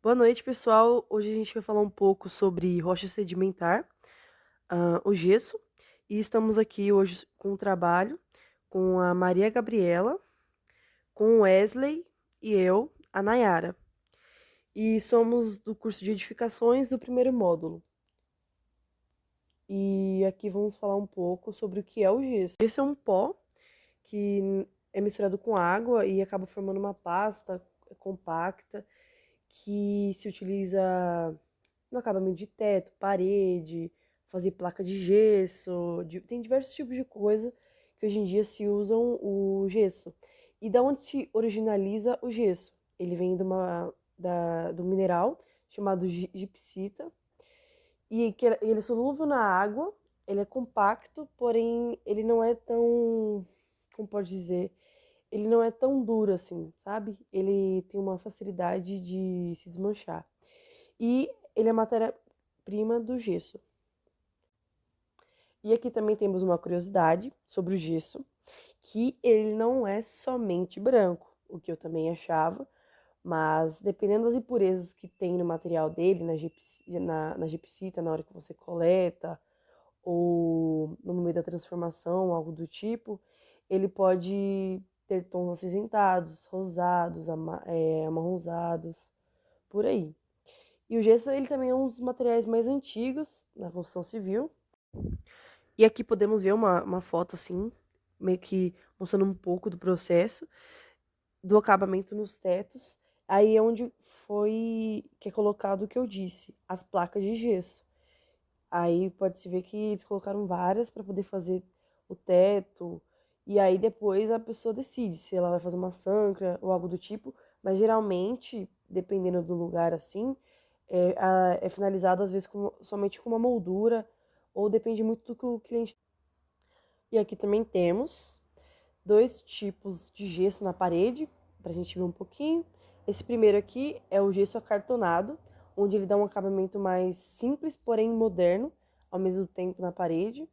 Boa noite, pessoal. Hoje a gente vai falar um pouco sobre rocha sedimentar, o gesso. E estamos aqui hoje com o trabalho com a Maria Gabriela, com o Wesley e eu, a Nayara. E somos do curso de edificações do primeiro módulo. E aqui vamos falar um pouco sobre o que é o gesso. O gesso é um pó que é misturado com água e acaba formando uma pasta compacta que se utiliza no acabamento de teto, parede, fazer placa de gesso, tem diversos tipos de coisa que hoje em dia se usam o gesso. E da onde se originaliza o gesso? Ele vem do mineral chamado gipsita e ele é solúvel na água, ele é compacto, porém ele não é tão, como pode dizer, ele não é tão duro assim, sabe? Ele tem uma facilidade de se desmanchar. E ele é a matéria-prima do gesso. E aqui também temos uma curiosidade sobre o gesso, que ele não é somente branco, o que eu também achava, mas dependendo das impurezas que tem no material dele, na gipsita, na hora que você coleta, ou no momento da transformação, algo do tipo, ele pode ter tons acinzentados, rosados, amarronzados, por aí. E o gesso ele também é um dos materiais mais antigos na construção civil. E aqui podemos ver uma foto assim, meio que mostrando um pouco do processo do acabamento nos tetos. Aí é onde foi que é colocado o que eu disse, as placas de gesso. Aí pode-se ver que eles colocaram várias para poder fazer o teto. E aí depois a pessoa decide se ela vai fazer uma sancra ou algo do tipo. Mas geralmente, dependendo do lugar assim, é finalizado às vezes somente com uma moldura. Ou depende muito do que o cliente. E aqui também temos dois tipos de gesso na parede, para a gente ver um pouquinho. Esse primeiro aqui é o gesso acartonado, onde ele dá um acabamento mais simples, porém moderno, ao mesmo tempo na parede.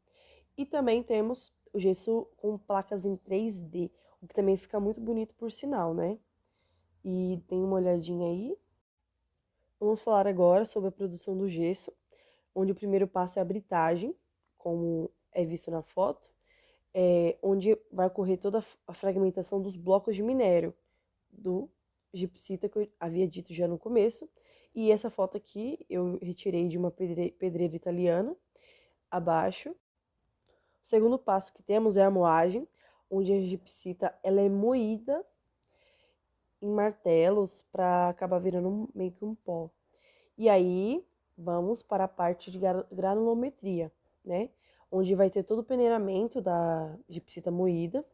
E também temos o gesso com placas em 3D, o que também fica muito bonito por sinal, né? E tem uma olhadinha aí. Vamos falar agora sobre a produção do gesso, onde o primeiro passo é a britagem, como é visto na foto, onde vai ocorrer toda a fragmentação dos blocos de minério do gipsita que eu havia dito já no começo. E essa foto aqui eu retirei de uma pedreira italiana, abaixo. O segundo passo que temos é a moagem, onde a gipsita ela é moída em martelos para acabar virando meio que um pó. E aí vamos para a parte de granulometria, né? Onde vai ter todo o peneiramento da gipsita moída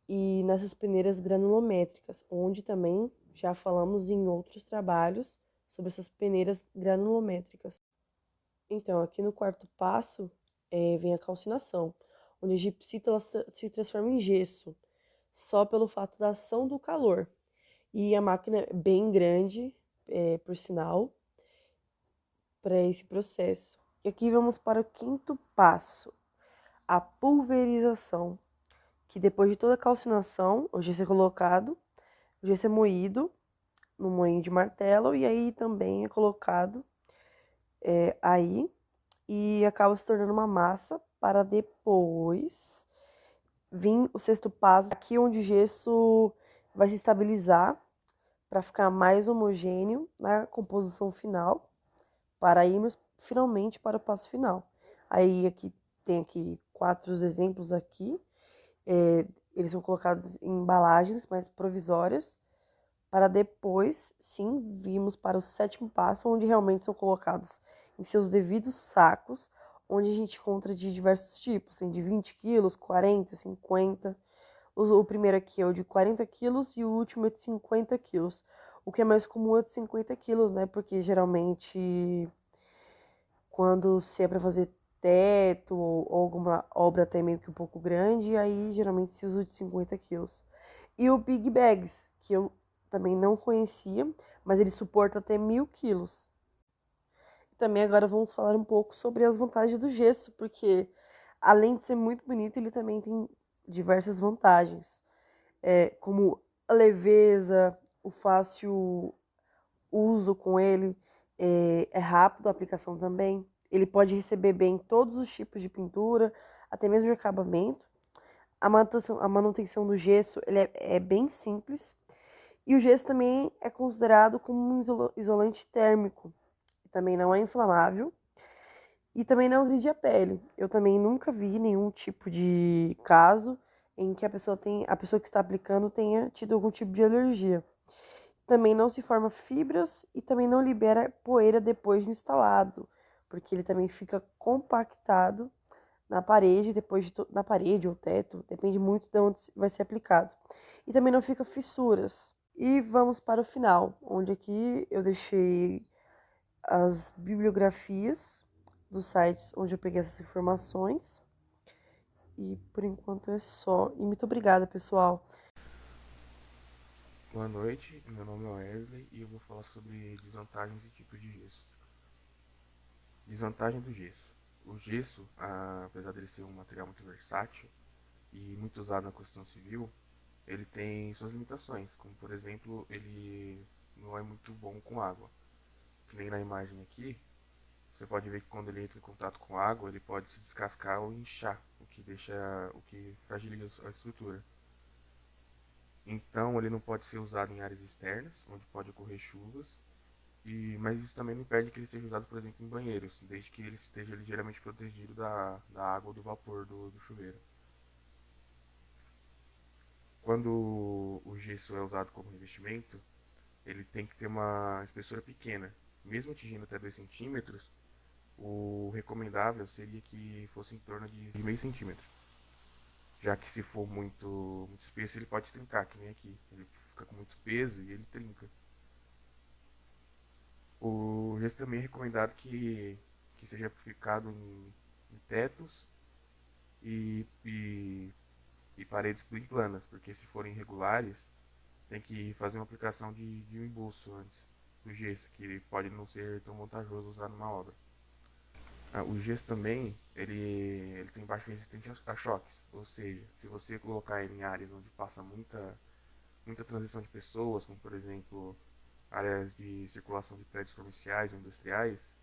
e nessas peneiras granulométricas, onde também já falamos em outros trabalhos sobre essas peneiras granulométricas. Então, aqui no quarto passo vem a calcinação, onde a gipsita ela se transforma em gesso, só pelo fato da ação do calor. E a máquina é bem grande, por sinal, para esse processo. E aqui vamos para o quinto passo, a pulverização, que depois de toda a calcinação, o gesso é colocado, o gesso é moído no moinho de martelo e aí também é colocado aí e acaba se tornando uma massa para depois vir o sexto passo, aqui onde o gesso vai se estabilizar para ficar mais homogêneo na composição final, para irmos finalmente para o passo final. Aí aqui tem aqui 4 exemplos aqui, eles são colocados em embalagens mais provisórias, para depois, sim, virmos para o sétimo passo, onde realmente são colocados em seus devidos sacos, onde a gente encontra de diversos tipos, tem de 20 quilos, 40, 50. O primeiro aqui é o de 40 quilos e o último é de 50 quilos. O que é mais comum é de 50 quilos, né? Porque geralmente, quando se é para fazer teto ou alguma obra até meio que um pouco grande, aí geralmente se usa o de 50 quilos. E o Big Bags, que eu também não conhecia, mas ele suporta até 1.000 quilos. E também agora vamos falar um pouco sobre as vantagens do gesso, porque além de ser muito bonito, ele também tem diversas vantagens, como a leveza, o fácil uso com ele é rápido, a aplicação também. Ele pode receber bem todos os tipos de pintura, até mesmo de acabamento. A manutenção do gesso ele é bem simples. E o gesso também é considerado como um isolante térmico. Também não é inflamável e também não agride a pele. Eu também nunca vi nenhum tipo de caso em que a pessoa que está aplicando tenha tido algum tipo de alergia. Também não se forma fibras e também não libera poeira depois de instalado, porque ele também fica compactado na parede, na parede ou teto, depende muito de onde vai ser aplicado. E também não fica fissuras. E vamos para o final, onde aqui eu deixei as bibliografias dos sites onde eu peguei essas informações. E por enquanto é só. E muito obrigada, pessoal. Boa noite, meu nome é Wesley e eu vou falar sobre desvantagens e tipos de gesso. Desvantagem do gesso. O gesso, apesar dele ser um material muito versátil e muito usado na construção civil, ele tem suas limitações, como por exemplo, ele não é muito bom com água. Que nem na imagem aqui, você pode ver que quando ele entra em contato com água, ele pode se descascar ou inchar, o que fragiliza a estrutura. Então, ele não pode ser usado em áreas externas, onde pode ocorrer chuvas, mas isso também não impede que ele seja usado, por exemplo, em banheiros, desde que ele esteja ligeiramente protegido da água ou do vapor do chuveiro. Quando o gesso é usado como revestimento, ele tem que ter uma espessura pequena. Mesmo atingindo até 2 centímetros, o recomendável seria que fosse em torno de meio centímetro. Já que se for muito espesso, ele pode trincar, que nem aqui. Ele fica com muito peso e ele trinca. O gesso também é recomendado que seja aplicado em tetos e e paredes bem planas, porque se forem irregulares, tem que fazer uma aplicação de um embolso antes do gesso, que pode não ser tão vantajoso usar numa obra. O gesso também, ele tem baixa resistência a choques, ou seja, se você colocar ele em áreas onde passa muita transição de pessoas, como por exemplo áreas de circulação de prédios comerciais ou industriais,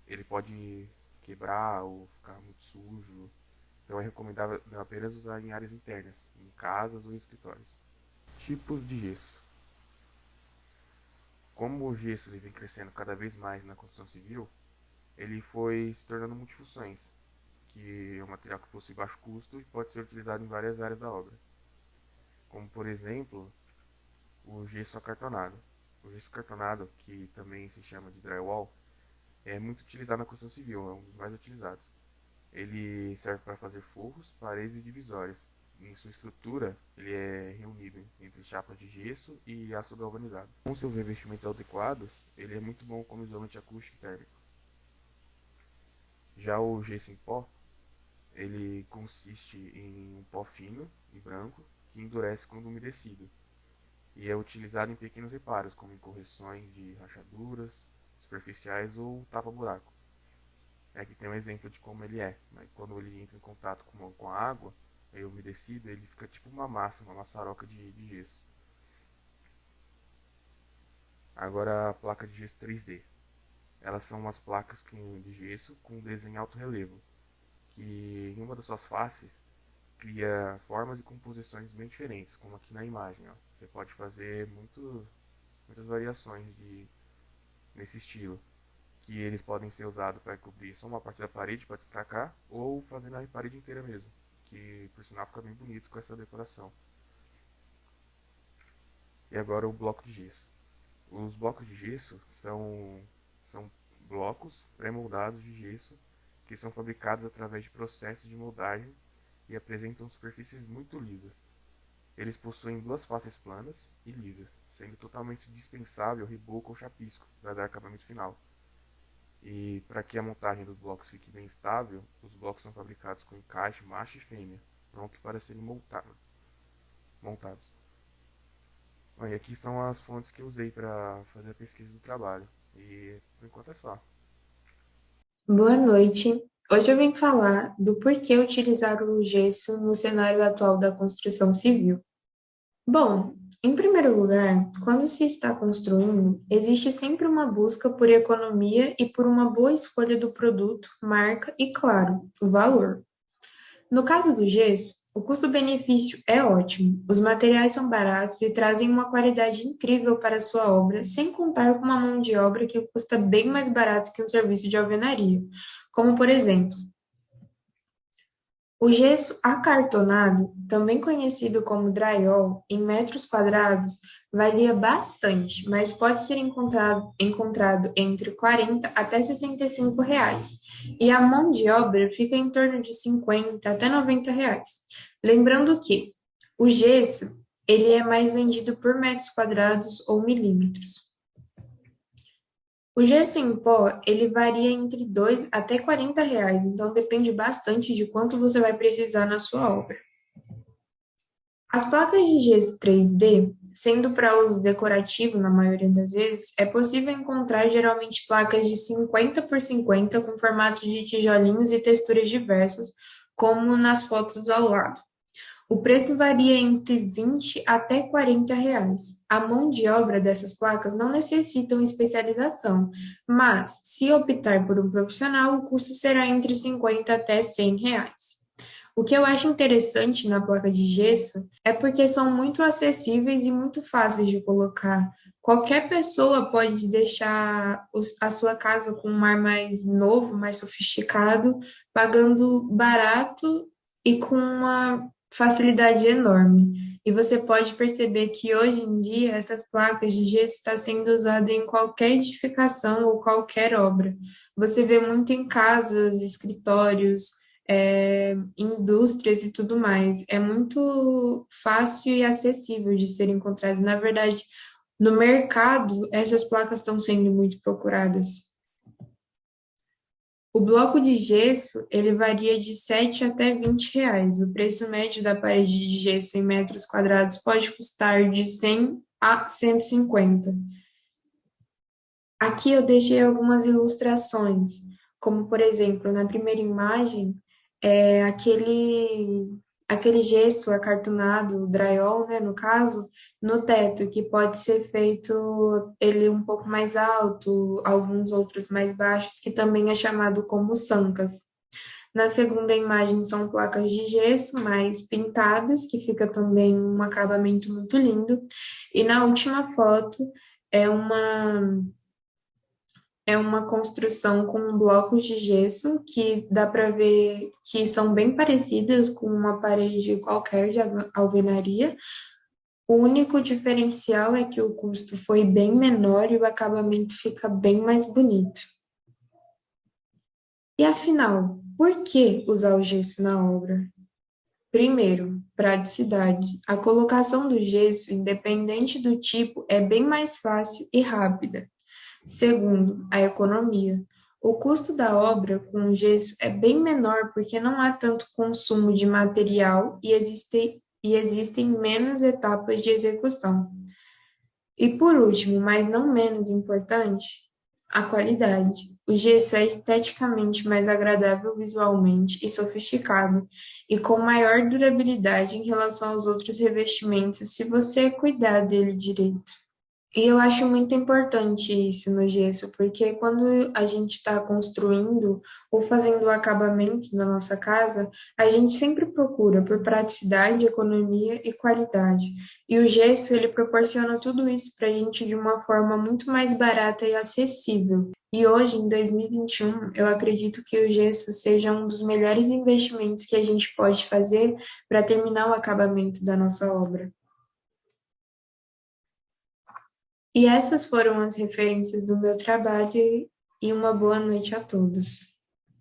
ele pode quebrar ou ficar muito sujo. Então é recomendável apenas usar em áreas internas, em casas ou em escritórios. Tipos de gesso. Como o gesso ele vem crescendo cada vez mais na construção civil, ele foi se tornando multifunções, que é um material que possui baixo custo e pode ser utilizado em várias áreas da obra, como por exemplo o gesso acartonado. O gesso acartonado, que também se chama de drywall, é muito utilizado na construção civil, é um dos mais utilizados. Ele serve para fazer forros, paredes e divisórias. Em sua estrutura, ele é reunido entre chapas de gesso e aço galvanizado. Com seus revestimentos adequados, ele é muito bom como isolante acústico e térmico. Já o gesso em pó, ele consiste em um pó fino e branco que endurece quando umedecido e é utilizado em pequenos reparos, como em correções de rachaduras superficiais ou tapa-buraco. Aqui tem um exemplo de como ele é. Mas quando ele entra em contato com a água, é umedecido, ele fica tipo uma massa, uma maçaroca de gesso. Agora a placa de gesso 3D. Elas são umas placas de gesso com desenho alto relevo, que em uma das suas faces cria formas e composições bem diferentes, como aqui na imagem. Ó. Você pode fazer muitas variações nesse estilo, que eles podem ser usados para cobrir só uma parte da parede para destacar ou fazer na parede inteira mesmo, que por sinal fica bem bonito com essa decoração. E agora o bloco de gesso. Os blocos de gesso são blocos pré-moldados de gesso que são fabricados através de processos de moldagem e apresentam superfícies muito lisas. Eles possuem duas faces planas e lisas, sendo totalmente dispensável reboco ou chapisco para dar acabamento final. E para que a montagem dos blocos fique bem estável, os blocos são fabricados com encaixe macho e fêmea, pronto para serem montados. Bom, e aqui são as fontes que eu usei para fazer a pesquisa do trabalho. E por enquanto é só. Boa noite. Hoje eu vim falar do porquê utilizar o gesso no cenário atual da construção civil. Bom, em primeiro lugar, quando se está construindo, existe sempre uma busca por economia e por uma boa escolha do produto, marca e, claro, o valor. No caso do gesso, o custo-benefício é ótimo. Os materiais são baratos e trazem uma qualidade incrível para a sua obra, sem contar com uma mão de obra que custa bem mais barato que um serviço de alvenaria. Como, por exemplo, o gesso acartonado, também conhecido como drywall, em metros quadrados, varia bastante, mas pode ser encontrado entre 40 até R$ 65. E a mão de obra fica em torno de 50 até R$ 90. Lembrando que o gesso, ele é mais vendido por metros quadrados ou milímetros. O gesso em pó, ele varia entre 2 até R$ 40, então depende bastante de quanto você vai precisar na sua obra. As placas de gesso 3D, sendo para uso decorativo na maioria das vezes, é possível encontrar geralmente placas de 50 por 50 com formatos de tijolinhos e texturas diversas, como nas fotos ao lado. O preço varia entre 20 até R$ 40. A mão de obra dessas placas não necessita uma especialização, mas, se optar por um profissional, o custo será entre 50 até R$ 100. O que eu acho interessante na placa de gesso é porque são muito acessíveis e muito fáceis de colocar. Qualquer pessoa pode deixar a sua casa com um ar mais novo, mais sofisticado, pagando barato e com uma facilidade enorme. E você pode perceber que hoje em dia essas placas de gesso estão sendo usadas em qualquer edificação ou qualquer obra. Você vê muito em casas, escritórios, indústrias e tudo mais. É muito fácil e acessível de ser encontrado. Na verdade, no mercado, essas placas estão sendo muito procuradas. O bloco de gesso, ele varia de 7 até R$ 20. O preço médio da parede de gesso em metros quadrados pode custar de 100 a 150. Aqui eu deixei algumas ilustrações, como por exemplo, na primeira imagem, aquele gesso acartonado, o drywall, né, no caso, no teto, que pode ser feito ele um pouco mais alto, alguns outros mais baixos, que também é chamado como sancas. Na segunda imagem são placas de gesso mais pintadas, que fica também um acabamento muito lindo. E na última foto é uma construção com blocos de gesso que dá para ver que são bem parecidas com uma parede qualquer de alvenaria. O único diferencial é que o custo foi bem menor e o acabamento fica bem mais bonito. E afinal, por que usar o gesso na obra? Primeiro, praticidade. A colocação do gesso, independente do tipo, é bem mais fácil e rápida. Segundo, a economia. O custo da obra com o gesso é bem menor porque não há tanto consumo de material e existem menos etapas de execução. E por último, mas não menos importante, a qualidade. O gesso é esteticamente mais agradável visualmente e sofisticado, e com maior durabilidade em relação aos outros revestimentos se você cuidar dele direito. E eu acho muito importante isso no gesso, porque quando a gente está construindo ou fazendo o acabamento da nossa casa, a gente sempre procura por praticidade, economia e qualidade. E o gesso, ele proporciona tudo isso para a gente de uma forma muito mais barata e acessível. E hoje, em 2021, eu acredito que o gesso seja um dos melhores investimentos que a gente pode fazer para terminar o acabamento da nossa obra. E essas foram as referências do meu trabalho e uma boa noite a todos.